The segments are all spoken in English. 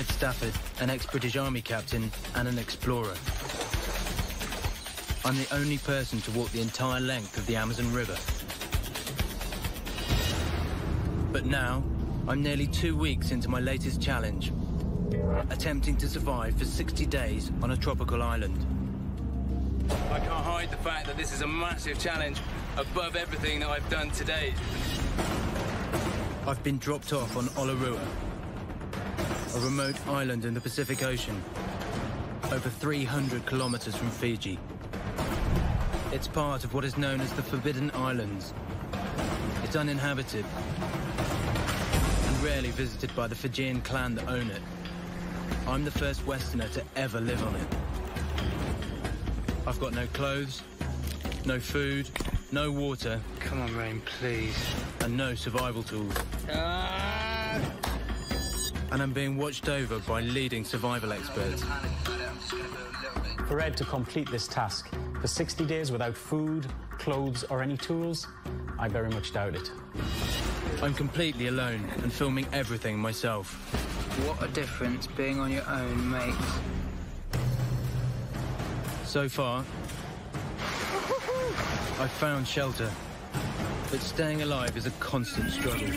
Ed Stafford, an ex-British Army captain and an explorer. I'm the only person to walk the entire length of the Amazon River. But now, I'm nearly 2 weeks into my latest challenge, attempting to survive for 60 days on a tropical island. I can't hide the fact that this is a massive challenge above everything that I've done to date. I've been dropped off on Olarua, a remote island in the Pacific Ocean, over 300 kilometers from Fiji. It's part of what is known as the Forbidden Islands. It's uninhabited and rarely visited by the Fijian clan that own it. I'm the first Westerner to ever live on it. I've got no clothes, no food, no water. Come on, rain, please. And no survival tools. And I'm being watched over by leading survival experts. For Ed to complete this task for 60 days without food, clothes, or any tools, I very much doubt it. I'm completely alone and filming everything myself. What a difference being on your own makes. So far, I've found shelter, but staying alive is a constant struggle.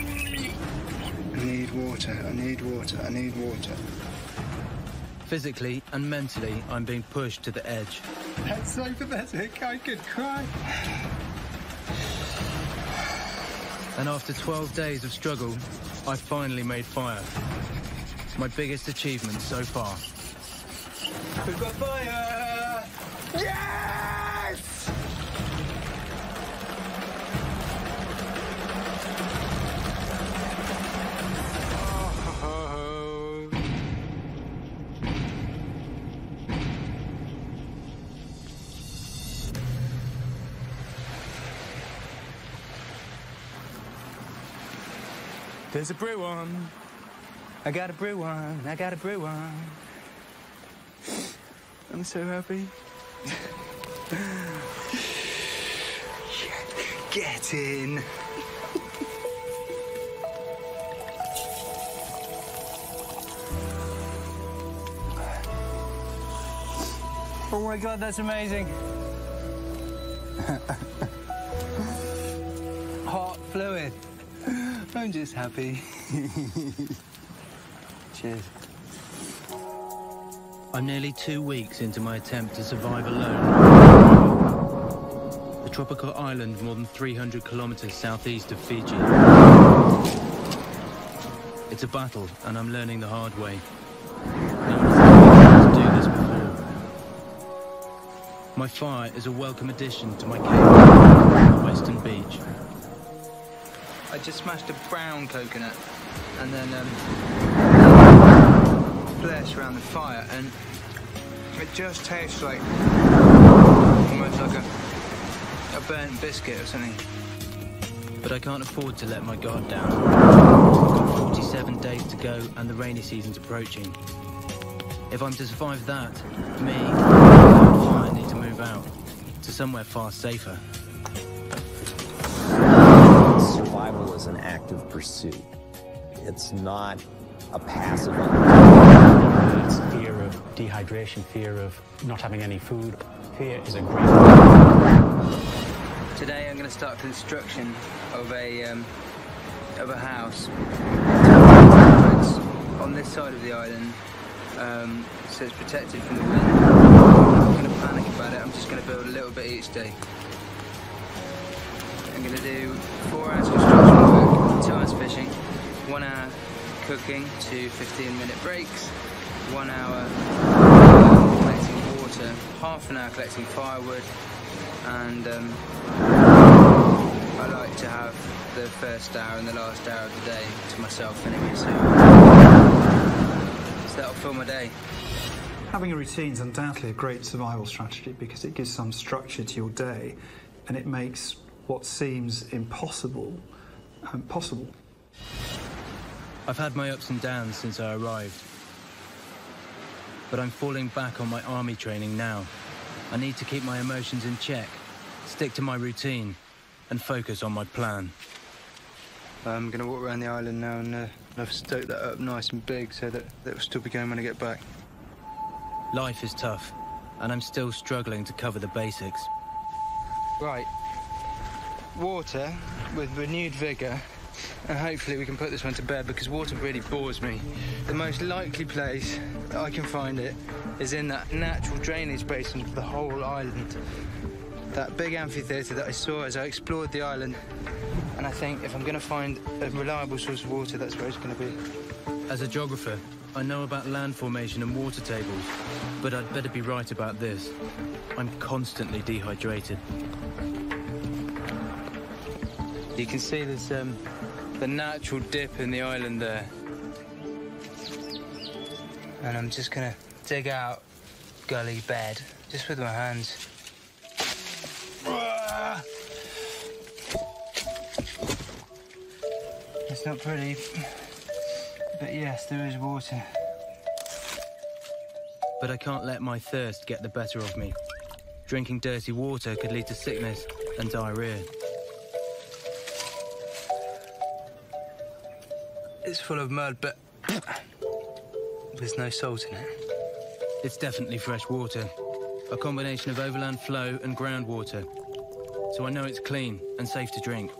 I need water, I need water, I need water. Physically and mentally, I'm being pushed to the edge. That's so pathetic, I could cry. And after 12 days of struggle, I finally made fire. My biggest achievement so far. We've got fire! Yes! There's a brew on. I got a brew on. I got a brew on. I'm so happy. Get in. Oh my God, that's amazing. Hot fluid. I'm just happy. Cheers. I'm nearly 2 weeks into my attempt to survive alone. The tropical island more than 300 kilometers southeast of Fiji. It's a battle, and I'm learning the hard way. No one has ever to do this before. My fire is a welcome addition to my cave on the western beach. I just smashed a brown coconut and then flesh around the fire, and it just tastes like almost like a burnt biscuit or something. But I can't afford to let my guard down. I've got 47 days to go and the rainy season's approaching. If I'm to survive that, me and the fire need to move out to somewhere far safer. Survival is an active pursuit. It's not a passive. It's fear of dehydration, fear of not having any food. Fear is a great... Today I'm going to start construction of a house. It's on this side of the island, so it's protected from the wind. I'm not going to panic about it. I'm just going to build a little bit each day. I'm going to do 4 hours construction work, 2 hours fishing, 1 hour cooking, 2 15-minute breaks, 1 hour collecting water, half an hour collecting firewood, and I like to have the first hour and the last hour of the day to myself anyway, so that'll fill my day. Having a routine is undoubtedly a great survival strategy because it gives some structure to your day and it makes what seems impossible possible. I've had my ups and downs since I arrived, but I'm falling back on my army training now. I need to keep my emotions in check, stick to my routine, and focus on my plan. I'm going to walk around the island now and I've stoked that up nice and big so that it'll still be going when I get back. Life is tough, and I'm still struggling to cover the basics. Right. Water with renewed vigour, and hopefully we can put this one to bed because water really bores me. The most likely place that I can find it is in that natural drainage basin of the whole island. That big amphitheatre that I saw as I explored the island. And I think if I'm going to find a reliable source of water, that's where it's going to be. As a geographer, I know about land formation and water tables, but I'd better be right about this. I'm constantly dehydrated. You can see there's the natural dip in the island there. And I'm just going to dig out gully bed, just with my hands. It's not pretty, but yes, there is water. But I can't let my thirst get the better of me. Drinking dirty water could lead to sickness and diarrhea. It's full of mud, but there's no salt in it. It's definitely fresh water, a combination of overland flow and groundwater. So I know it's clean and safe to drink.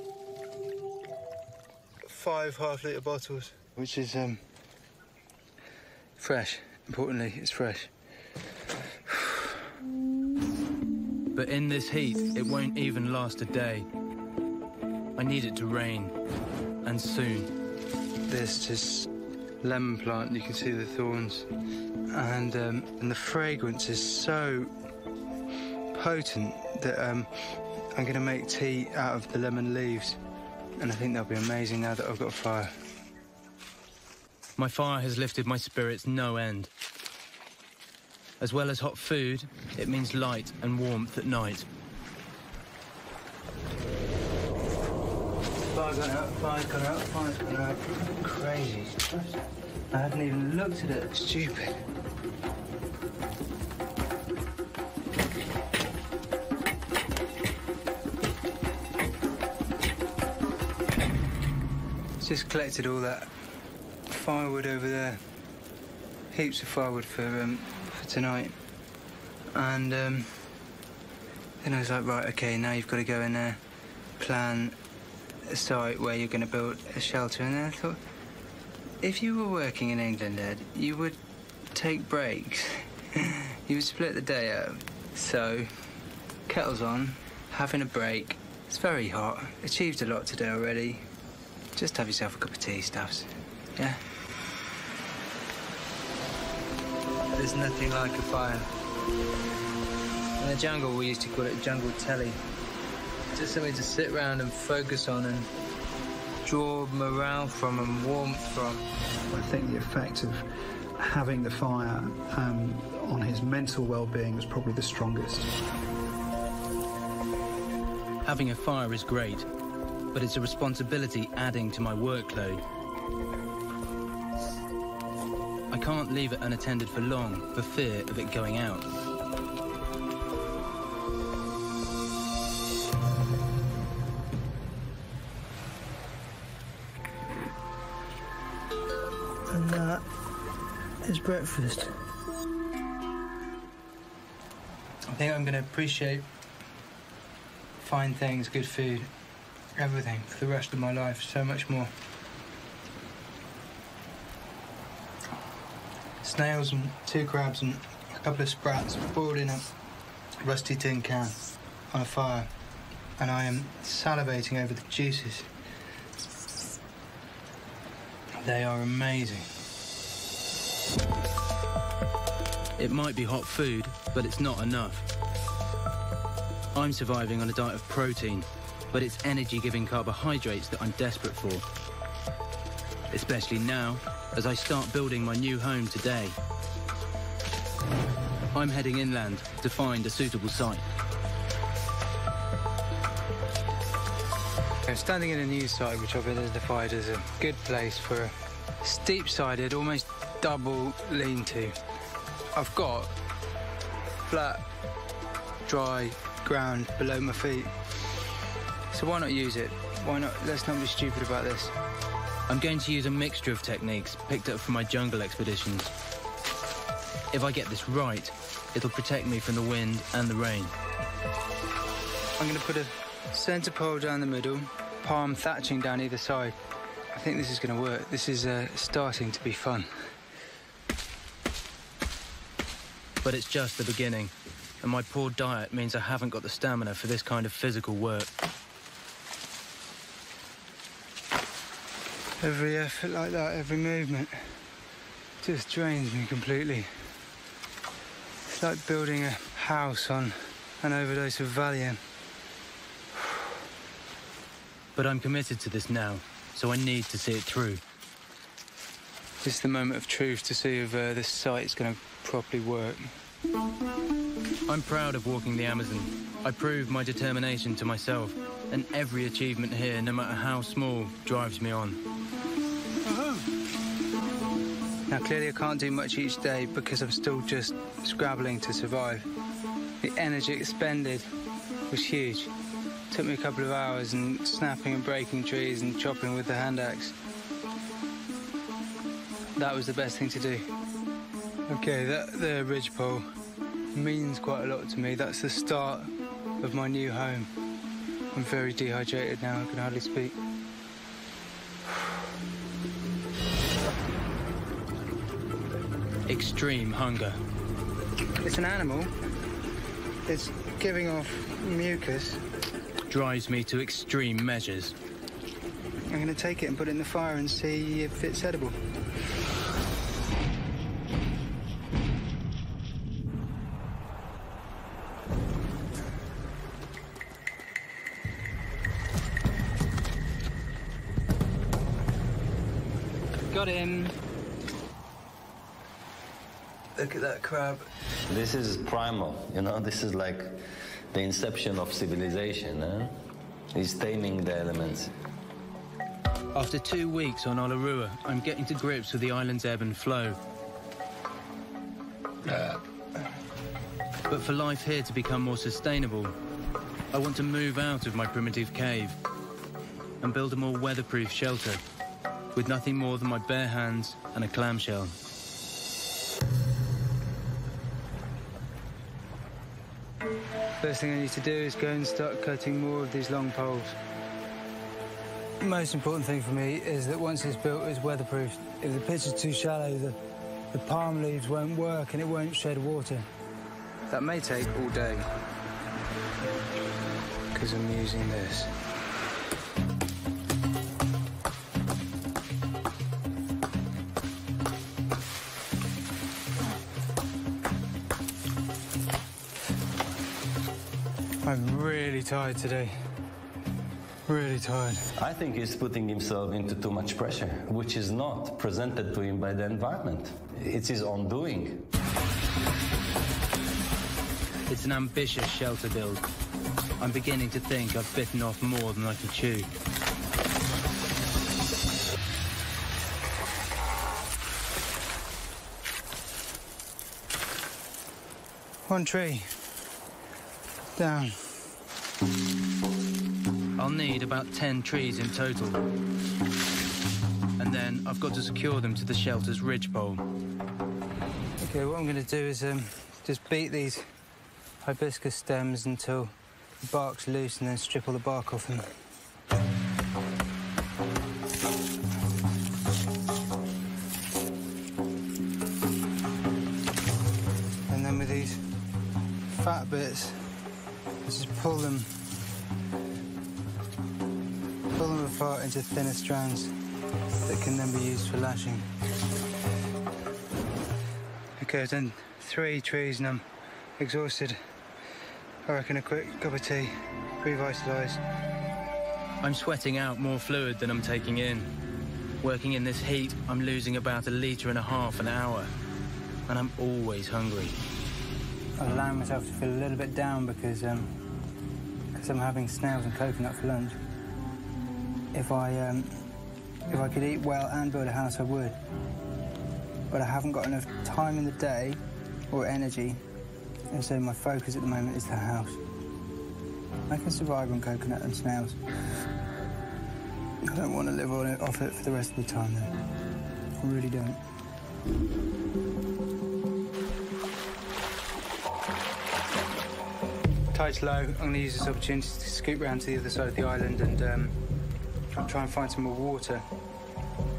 5 half-litre bottles, which is fresh. Importantly, it's fresh. But in this heat, it won't even last a day. I need it to rain, and soon. There's this lemon plant, you can see the thorns, and the fragrance is so potent that I'm going to make tea out of the lemon leaves. And I think that'll be amazing now that I've got a fire. My fire has lifted my spirits no end. As well as hot food, it means light and warmth at night. Fire's gone out, fire's gone out, fire's gone out. Crazy. I haven't even looked at it. Stupid. Just collected all that firewood over there. Heaps of firewood for tonight. And then I was like, right, okay, now you've got to go in there, plan a site where you're going to build a shelter. And then I thought, if you were working in England, Ed, you would take breaks. You would split the day up. So, kettle's on, having a break. It's very hot. Achieved a lot today already. Just have yourself a cup of tea, Staffs. Yeah? There's nothing like a fire. In the jungle, we used to call it jungle telly. Just something to sit around and focus on and draw morale from and warmth from. I think the effect of having the fire on his mental well-being was probably the strongest. Having a fire is great, but it's a responsibility adding to my workload. I can't leave it unattended for long for fear of it going out. And that is breakfast. I think I'm going to appreciate fine things, good food, everything for the rest of my life, so much more. Snails and 2 crabs and a couple of sprats boiled in a rusty tin can on a fire, and I am salivating over the juices. They are amazing. It might be hot food, but it's not enough. I'm surviving on a diet of protein, but it's energy-giving carbohydrates that I'm desperate for. Especially now, as I start building my new home today. I'm heading inland to find a suitable site. I'm standing in a new site which I've identified as a good place for a steep-sided, almost double lean-to. I've got flat, dry ground below my feet. So why not use it? Why not? Let's not be stupid about this. I'm going to use a mixture of techniques picked up from my jungle expeditions. If I get this right, it'll protect me from the wind and the rain. I'm going to put a centre pole down the middle, palm thatching down either side. I think this is going to work. This is starting to be fun. But it's just the beginning, and my poor diet means I haven't got the stamina for this kind of physical work. Every effort like that, every movement, just drains me completely. It's like building a house on an overdose of Valium. But I'm committed to this now, so I need to see it through. This is the moment of truth to see if this site's going to properly work. I'm proud of walking the Amazon. I proved my determination to myself, and every achievement here, no matter how small, drives me on. Now, clearly I can't do much each day because I'm still just scrabbling to survive. The energy expended was huge. It took me a couple of hours and snapping and breaking trees and chopping with the hand axe. That was the best thing to do. Okay, the ridgepole means quite a lot to me. That's the start of my new home. I'm very dehydrated now, I can hardly speak. Extreme hunger. It's an animal. It's giving off mucus. Drives me to extreme measures. I'm going to take it and put it in the fire and see if it's edible. Got him. Look at that crab. This is primal, you know, this is like the inception of civilization, eh? It's taming the elements. After 2 weeks on Olarua, I'm getting to grips with the island's ebb and flow. But for life here to become more sustainable, I want to move out of my primitive cave and build a more weatherproof shelter with nothing more than my bare hands and a clamshell. First thing I need to do is go and start cutting more of these long poles. The most important thing for me is that once it's built, it's weatherproof. If the pitch is too shallow, the palm leaves won't work and it won't shed water. That may take all day, because I'm using this. I'm really tired today. Really tired. I think he's putting himself into too much pressure, which is not presented to him by the environment. It's his own doing. It's an ambitious shelter build. I'm beginning to think I've bitten off more than I can chew. One tree. Down. I'll need about 10 trees in total. And then I've got to secure them to the shelter's ridgepole. Okay, what I'm going to do is just beat these hibiscus stems until the bark's loose and then strip all the bark off them. And then with these fat bits, just pull them apart into thinner strands that can then be used for lashing. Okay, I've done 3 trees and I'm exhausted. I reckon a quick cup of tea, revitalise. I'm sweating out more fluid than I'm taking in. Working in this heat, I'm losing about 1.5 liters an hour. And I'm always hungry. I'm allowing myself to feel a little bit down because I'm having snails and coconut for lunch. If I could eat well and build a house, I would. But I haven't got enough time in the day or energy, and so my focus at the moment is the house. I can survive on coconut and snails. I don't want to live on it, off it for the rest of the time, though. I really don't. Tide's low. I'm going to use this opportunity to scoot round to the other side of the island and try and find some more water.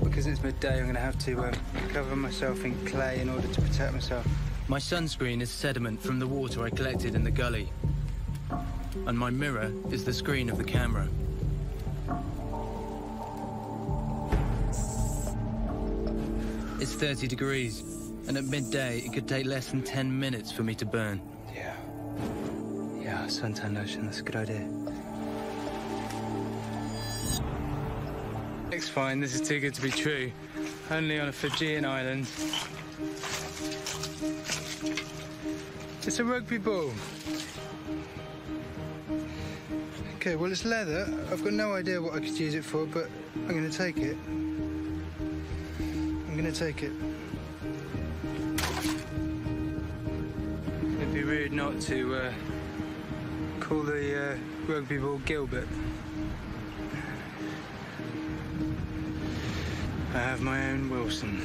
Because it's midday, I'm going to have to cover myself in clay in order to protect myself. My sunscreen is sediment from the water I collected in the gully. And my mirror is the screen of the camera. It's 30 degrees, and at midday, it could take less than 10 minutes for me to burn. Yeah, suntan lotion, that's a good idea. It's fine, this is too good to be true. Only on a Fijian island. It's a rugby ball. Okay, well, it's leather. I've got no idea what I could use it for, but I'm going to take it. I'm going to take it. It'd be rude not to call the rugby ball Gilbert. I have my own Wilson.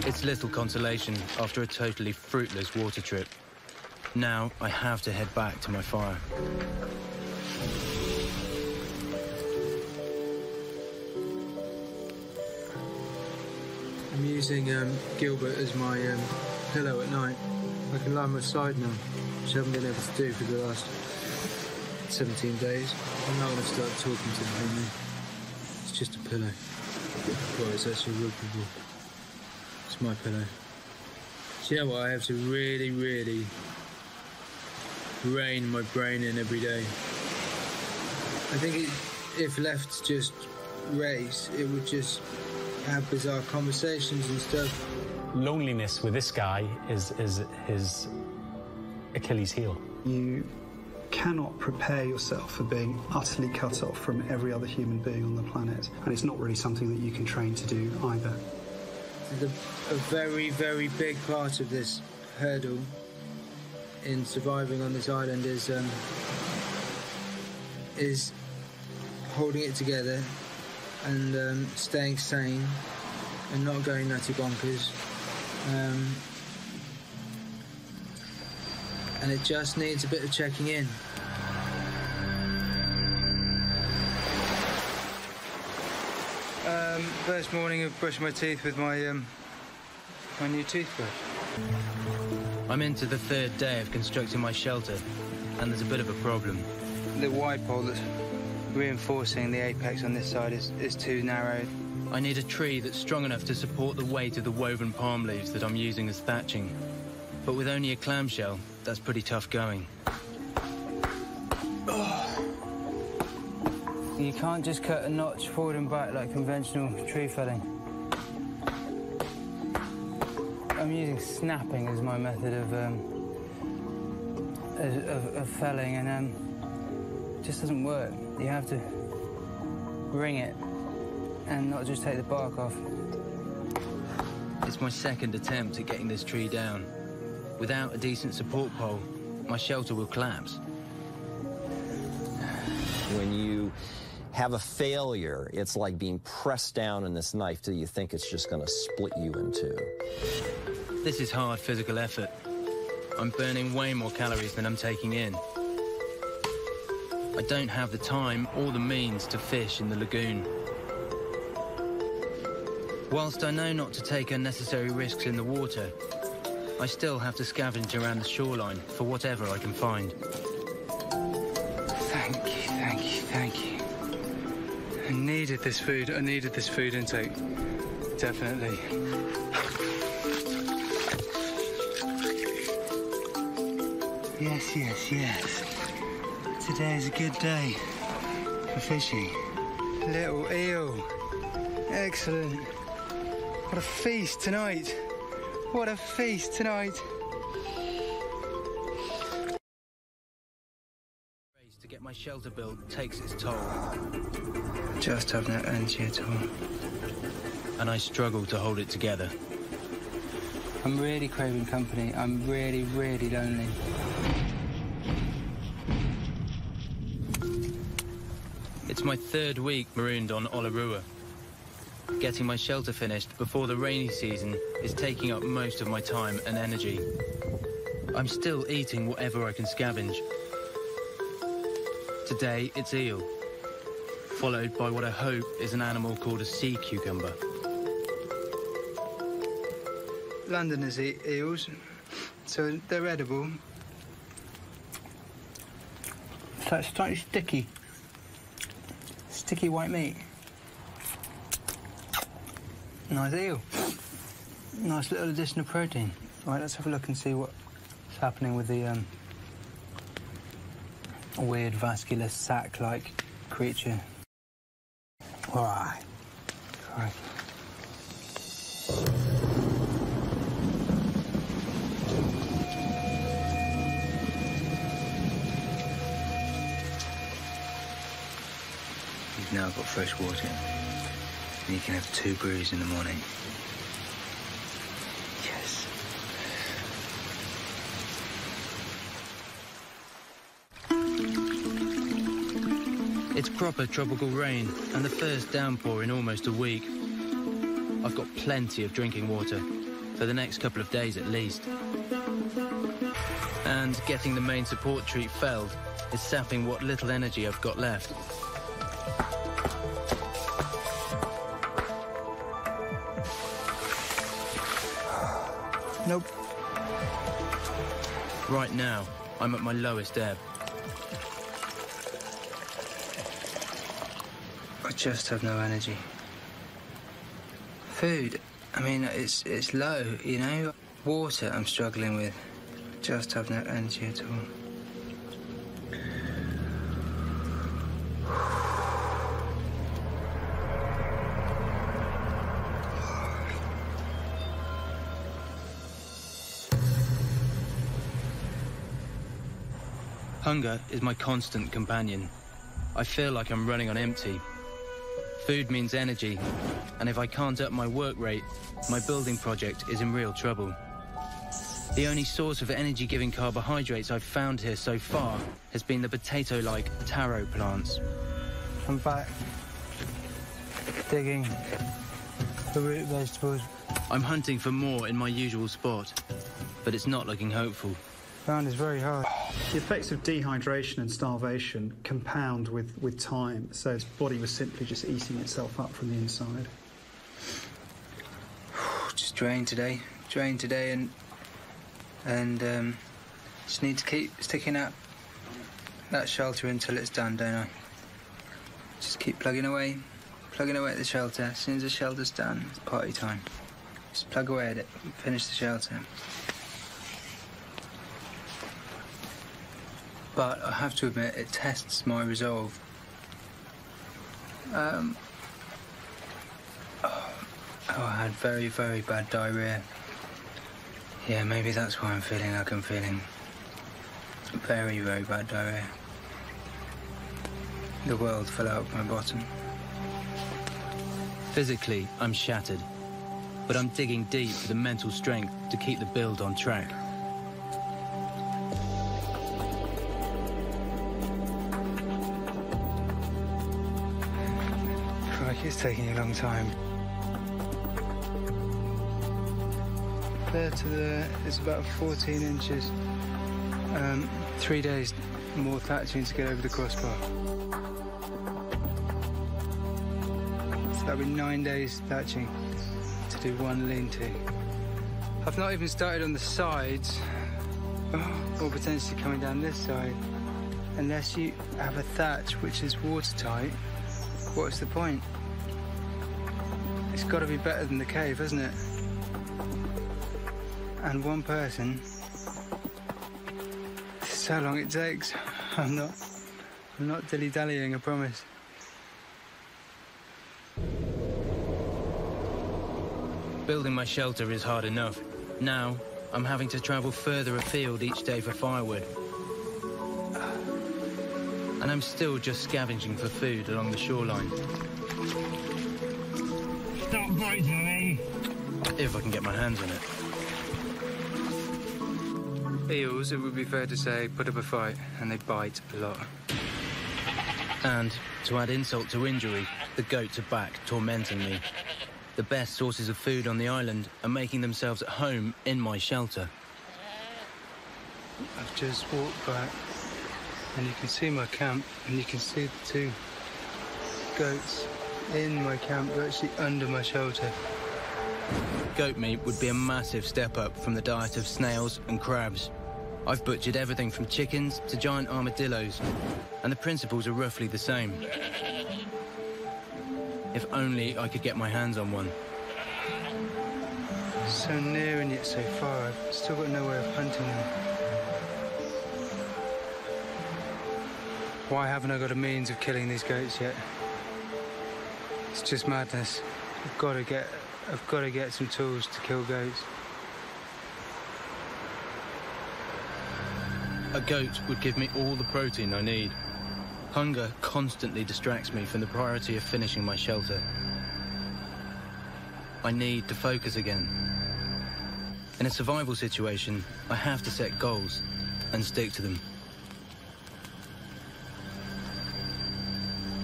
It's little consolation after a totally fruitless water trip. Now I have to head back to my fire. I'm using Gilbert as my pillow at night. I can lie on my side now, which I haven't been able to do for the last 17 days. I'm not going to start talking to him. It's just a pillow. Well, it's actually a rugby ball. It's my pillow. Do you know what? I have to really, really rein my brain in every day. I think if left to just race, it would just have bizarre conversations and stuff. Loneliness with this guy is his Achilles heel. You cannot prepare yourself for being utterly cut off from every other human being on the planet, and it's not really something that you can train to do either. A very, very big part of this hurdle in surviving on this island is holding it together and staying sane and not going nutty bonkers. And it just needs a bit of checking in. First morning of brushing my teeth with my new toothbrush. I'm into the third day of constructing my shelter, and there's a bit of a problem. The wide pole that's reinforcing the apex on this side is too narrow. I need a tree that's strong enough to support the weight of the woven palm leaves that I'm using as thatching. But with only a clamshell, that's pretty tough going. You can't just cut a notch forward and back like conventional tree felling. I'm using snapping as my method of felling, and it just doesn't work. You have to ring it and not just take the bark off. It's my second attempt at getting this tree down. Without a decent support pole, my shelter will collapse. When you have a failure, it's like being pressed down in this knife till you think it's just going to split you in two. This is hard physical effort. I'm burning way more calories than I'm taking in. I don't have the time or the means to fish in the lagoon. Whilst I know not to take unnecessary risks in the water, I still have to scavenge around the shoreline for whatever I can find. Thank you, thank you, thank you. I needed this food intake. Definitely. Yes, yes, yes. Today is a good day for fishing. Little eel. Excellent. What a feast tonight. What a feast tonight. To get my shelter built takes its toll. Just have no energy at all. And I struggle to hold it together. I'm really craving company. I'm really, really lonely. It's my third week marooned on Olarua. Getting my shelter finished before the rainy season is taking up most of my time and energy. I'm still eating whatever I can scavenge. Today it's eel, followed by what I hope is an animal called a sea cucumber. Londoners eat eels, so they're edible. It's like slightly sticky. Sticky white meat. Nice eel. Nice little addition of protein. Right, let's have a look and see what's happening with the weird vascular sac-like creature. All right. Crikey. You've now got fresh water, and you can have 2 brews in the morning. Yes. It's proper tropical rain, and the first downpour in almost a week. I've got plenty of drinking water, for the next couple of days at least. And getting the main support treat felled is sapping what little energy I've got left. Nope. Right now, I'm at my lowest ebb. I just have no energy. Food, I mean, it's low, you know. Water I'm struggling with. Just have no energy at all. Hunger is my constant companion. I feel like I'm running on empty. Food means energy, and if I can't up my work rate, my building project is in real trouble. The only source of energy-giving carbohydrates I've found here so far has been the potato-like taro plants. I'm back. Digging for root vegetables. I'm hunting for more in my usual spot, but it's not looking hopeful. Ground is very hard. The effects of dehydration and starvation compound with time, so its body was simply just eating itself up from the inside. Just drained today, and just need to keep sticking at that shelter until it's done, don't I? Just keep plugging away at the shelter. As soon as the shelter's done, it's party time. Just plug away at it, finish the shelter. But I have to admit, it tests my resolve. I had very, very bad diarrhea. Yeah, maybe that's why I'm feeling like I'm feeling. Very, very bad diarrhea. The world fell out of my bottom. Physically, I'm shattered, but I'm digging deep for the mental strength to keep the build on track. It's taking a long time. There to there is about 14 inches. 3 days more thatching to get over the crossbar. So that'll be 9 days thatching to do 1 lean-to. I've not even started on the sides, or potentially coming down this side. Unless you have a thatch which is watertight, what's the point? It's got to be better than the cave, hasn't it? And one person. This is how long it takes. I'm not dilly-dallying, I promise. Building my shelter is hard enough. Now, I'm having to travel further afield each day for firewood. And I'm still just scavenging for food along the shoreline. Stop biting me! If I can get my hands on it. Eels, it would be fair to say, put up a fight, and they bite a lot. And, to add insult to injury, the goats are back, tormenting me. The best sources of food on the island are making themselves at home in my shelter. I've just walked back, and you can see my camp, and you can see the two goats in my camp, actually under my shelter. Goat meat would be a massive step up from the diet of snails and crabs. I've butchered everything from chickens to giant armadillos, and the principles are roughly the same. If only I could get my hands on one. So near and yet so far, I've still got no way of hunting them. Why haven't I got a means of killing these goats yet? It's just madness. I've got to get some tools to kill goats. A goat would give me all the protein I need. Hunger constantly distracts me from the priority of finishing my shelter. I need to focus again. In a survival situation, I have to set goals and stick to them.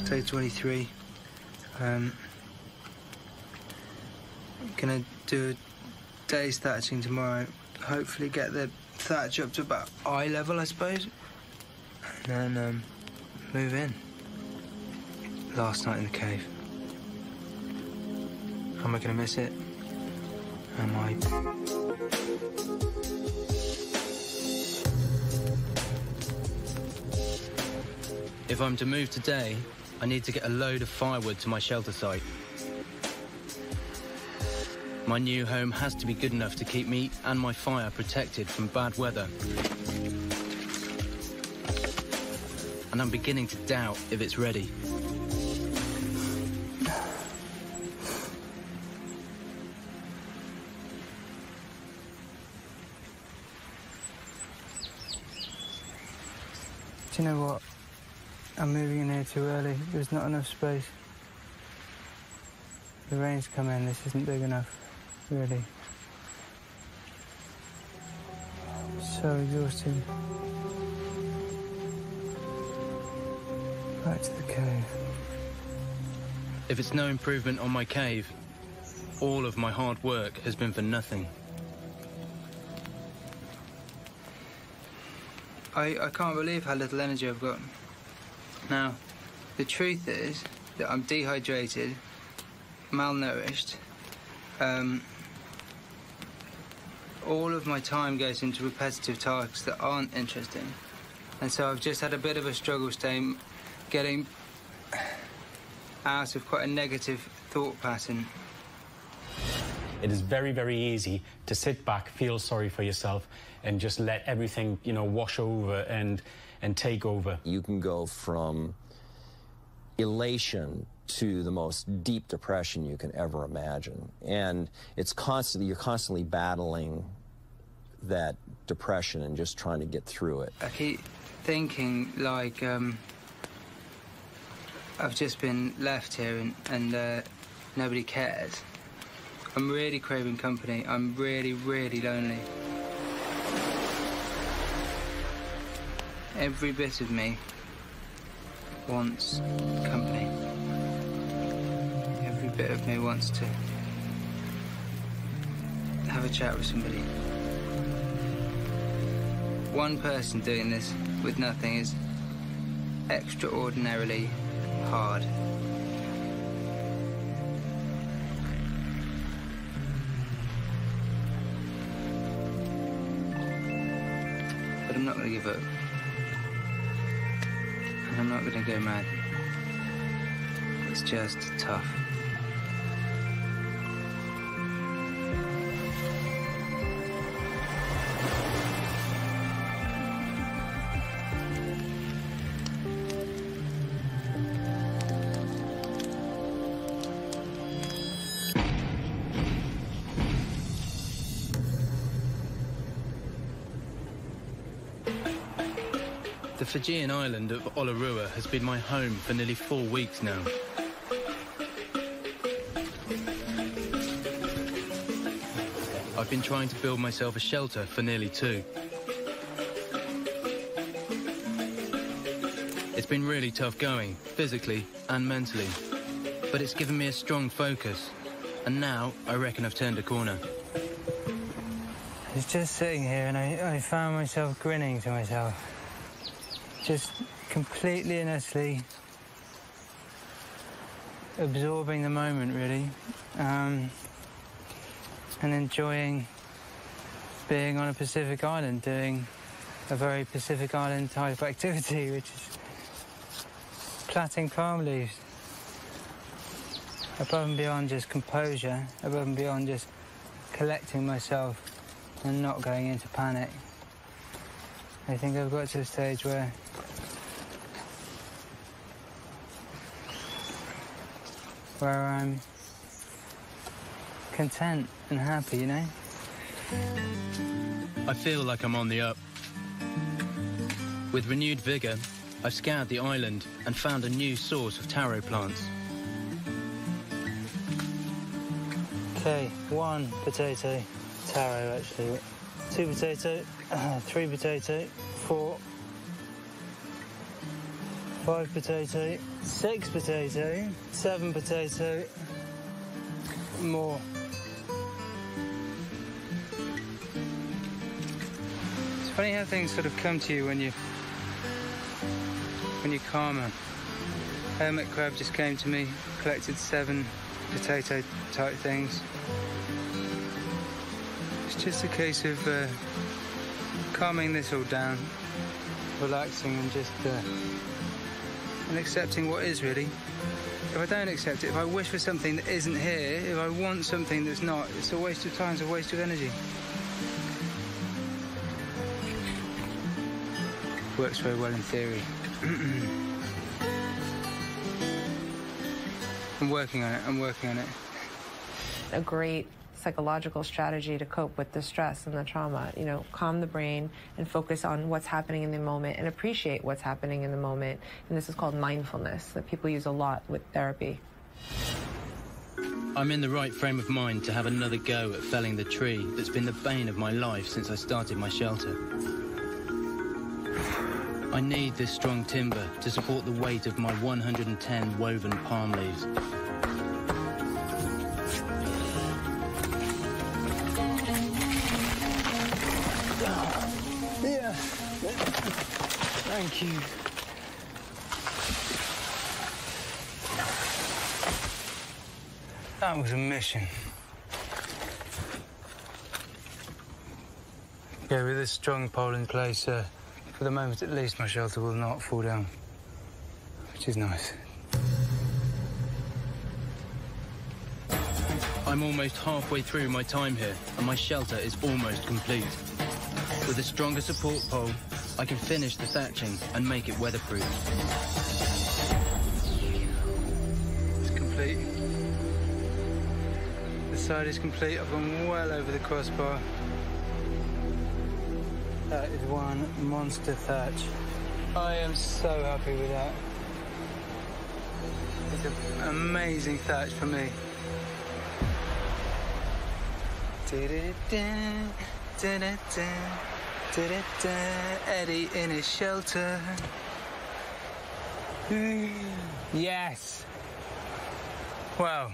Day 23. Gonna do a day's thatching tomorrow. Hopefully get the thatch up to about eye level, I suppose. And then move in. Last night in the cave. Am I gonna miss it? Am I? If I'm to move today, I need to get a load of firewood to my shelter site. My new home has to be good enough to keep me and my fire protected from bad weather. And I'm beginning to doubt if it's ready. Do you know what? I'm moving in here too early. There's not enough space. The rain's come in. This isn't big enough, really. So exhausted. Back to the cave. If it's no improvement on my cave, all of my hard work has been for nothing. I can't believe how little energy I've got. Now, the truth is that I'm dehydrated, malnourished. All of my time goes into repetitive tasks that aren't interesting. And so I've just had a bit of a struggle getting out of quite a negative thought pattern. It is very, very easy to sit back, feel sorry for yourself, and just let everything, you know, wash over and take over. You can go from elation to the most deep depression you can ever imagine. And it's you're constantly battling that depression and just trying to get through it. I keep thinking, like, I've just been left here and nobody cares. I'm really craving company. I'm really, really lonely. Every bit of me wants company. Every bit of me wants to have a chat with somebody. One person doing this with nothing is extraordinarily hard. But I'm not going to give up. And I'm not going to go mad. It's just tough. The Fijian island of Olarua has been my home for nearly 4 weeks now. I've been trying to build myself a shelter for nearly 2. It's been really tough going, physically and mentally, but it's given me a strong focus, and now I reckon I've turned a corner. I was just sitting here and I found myself grinning to myself. Just completely and utterly absorbing the moment, really, and enjoying being on a Pacific island, doing a very Pacific island type activity, which is plaiting palm leaves. Above and beyond just composure, above and beyond just collecting myself and not going into panic. I think I've got to a stage where I'm content and happy, you know? I feel like I'm on the up. With renewed vigour, I've scoured the island and found a new source of taro plants. Okay, 1 potato, taro actually, 2 potato, 3 potato, 4, 5 potato, 6 potato, 7 potato, more. It's funny how things sort of come to you when you're calmer. Hermit crab just came to me, collected 7 potato type things. It's just a case of calming this all down, relaxing and just and accepting what is really. If I don't accept it, if I wish for something that isn't here, if I want something that's not, it's a waste of time, it's a waste of energy. Works very well in theory. I'm working on it. A great psychological strategy to cope with the stress and the trauma. You know, calm the brain and focus on what's happening in the moment and appreciate what's happening in the moment. And this is called mindfulness that people use a lot with therapy. I'm in the right frame of mind to have another go at felling the tree that's been the bane of my life since I started my shelter. I need this strong timber to support the weight of my 110 woven palm leaves. Yeah. Thank you. That was a mission. Yeah, with this strong pole in place, for the moment at least, my shelter will not fall down, which is nice. I'm almost halfway through my time here, and my shelter is almost complete. With a stronger support pole, I can finish the thatching and make it weatherproof. It's complete. The side is complete. I've gone well over the crossbar. That is one monster thatch. I am so happy with that. It's an amazing thatch for me. Eddie in his shelter. Yes. Wow.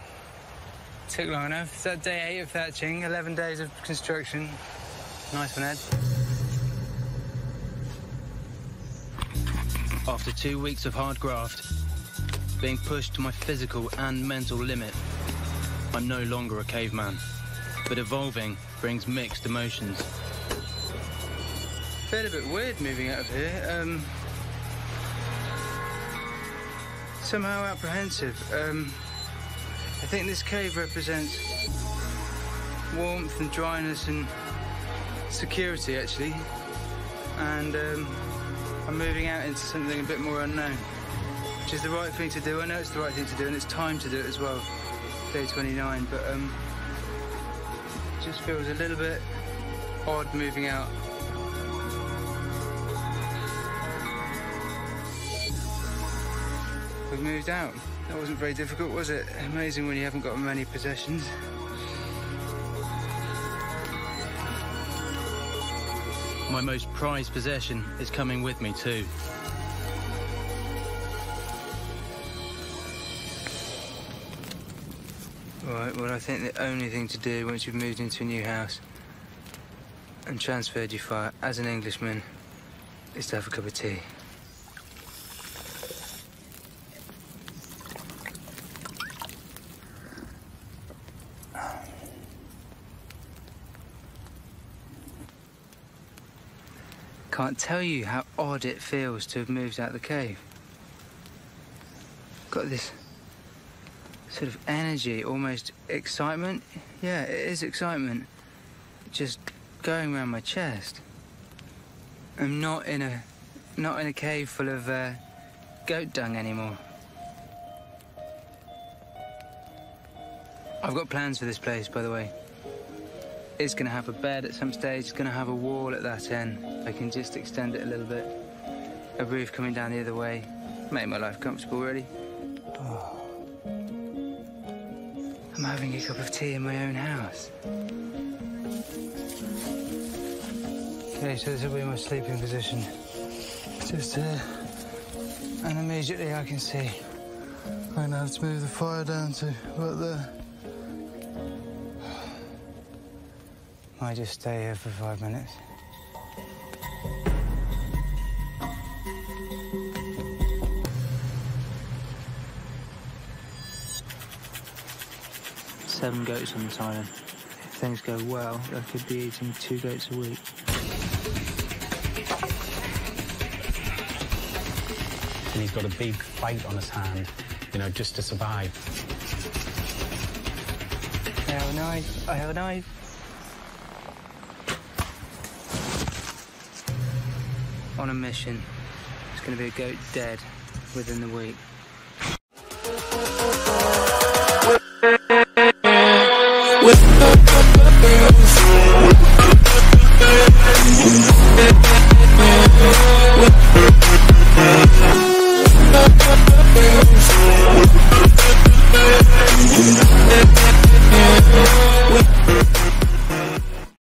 Took long enough. Is that day 8 of thatching? 11 days of construction. Nice one, Ed. After 2 weeks of hard graft, being pushed to my physical and mental limit, I'm no longer a caveman, but evolving brings mixed emotions. Felt a bit weird moving out of here. Somehow apprehensive. I think this cave represents warmth and dryness and security, actually. And I'm moving out into something a bit more unknown, which is the right thing to do. I know it's the right thing to do, and it's time to do it as well. Day 29, but it just feels a little bit odd moving out. We've moved out. That wasn't very difficult, was it? Amazing when you haven't got many possessions. My most prized possession is coming with me too. Right, well, I think the only thing to do once you've moved into a new house and transferred your fire as an Englishman is to have a cup of tea. Can't tell you how odd it feels to have moved out of the cave. Got this sort of energy, almost excitement. Yeah, it is excitement. Just going around my chest. I'm not in a cave full of goat dung anymore. I've got plans for this place, by the way. It's going to have a bed at some stage. It's going to have a wall at that end. I can just extend it a little bit. A roof coming down the other way. Make my life comfortable, really. Oh. I'm having a cup of tea in my own house. Okay, so this will be my sleeping position. Just here. And immediately I can see I'm going to have to move the fire down to right there. Might just stay here for 5 minutes. Seven goats on this island. If things go well, I could be eating 2 goats a week. And he's got a big fight on his hand, you know, just to survive. I have a knife. I have a knife. On a mission. There's going to be a goat dead within the week. With